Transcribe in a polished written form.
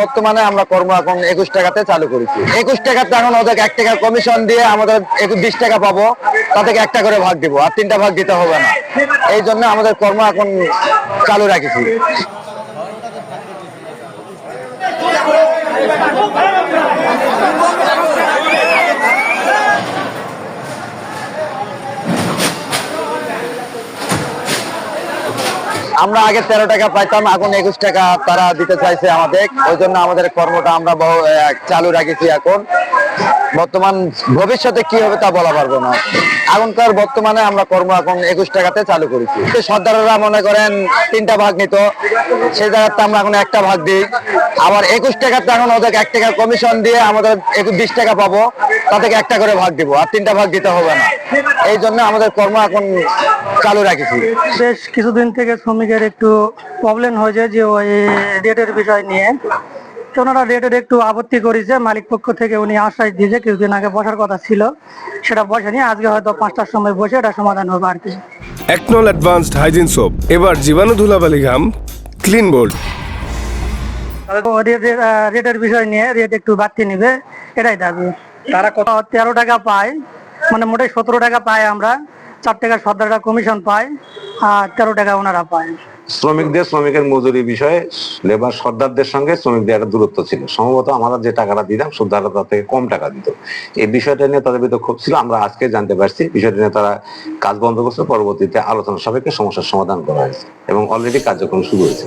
বর্তমানে আমরা কর্ম এখন 21 টাকাতে চালু করেছি। 21 টাকাতে এখন ওদের 1 টাকা কমিশন দিয়ে আমাদের 20 টাকা পাবো, তা থেকে একটা করে ভাগ দিব, আর 3টা ভাগ দিতে হবে না। এই জন্য আমাদের কর্ম এখন চালু রাখেছি। আমরা আগে 13 টাকা পাইতাম, এখন 21 টাকা তারা দিতে চাইছে আমাদের, ওই জন্য আমাদের কর্মটা আমরা চালু রাখেছি। এখন বর্তমান ভবিষ্যতে কি হবে তা বলা পারবো না। এখনকার বর্তমানে আমরা কর্ম এখন 21 টাকাতে চালু করেছি। সর্দাররা মনে করেন 3টা ভাগ নিত, সেই জায়গাতে আমরা এখন একটা ভাগ দিই। আবার 21 টাকাতে এখন ওদের 1 টাকা কমিশন দিয়ে আমাদের 20 টাকা পাবো, তা থেকে একটা করে ভাগ দিব, আর 3টা ভাগ দিতে হবে না। এই জন্য আমাদের কর্ম এখন চালু রাখেছি। বেশ কিছুদিন থেকে শ্রমিকের একটু প্রবলেম হয়েছে যে ওই রেটের বিষয় নিয়ে। ওনারা রেটের একটু আপত্তি করেছে, মালিক পক্ষ থেকে উনি আশ্বাস দিয়েছে কিছুদিন আগে বসার কথা ছিল, সেটা বসেনি। আজকে হয়তো 5টার সময় বসে এটা সমাধান হবে আর কি। একনল অ্যাডভান্সড হাইজিন সোপ, এবার জীবাণু ধুলাবালি ঘাম ক্লিন বোল্ড। রেটের বিষয় নিয়ে রেট একটু বাড়তি নিবে, এটাই দাবি। তারা কত 13 টাকা পায়, মানে মোটে 17 টাকা পায় আমরা, 4 টাকা সর্দাররা কমিশন পায়, আর 13 টাকা ওনারা পায়। শ্রমিকের মজুরি বিষয়ে লেবার সর্দারদের সঙ্গে শ্রমিকদের একটা দূরত্ব ছিল। সম্ভবত আমরা যে টাকাটা দিতাম সর্দাররা তার থেকে কম টাকা দিত। এই বিষয়টা নিয়ে তাদের ভিতরে ক্ষোভ ছিল। আমরা আজকে জানতে পারছি বিষয়টা নিয়ে তারা কাজ বন্ধ করছে। পরবর্তীতে আলোচনা সাপেক্ষে সমস্যার সমাধান করা হয়েছে এবং অলরেডি কার্যক্রম শুরু হয়েছে।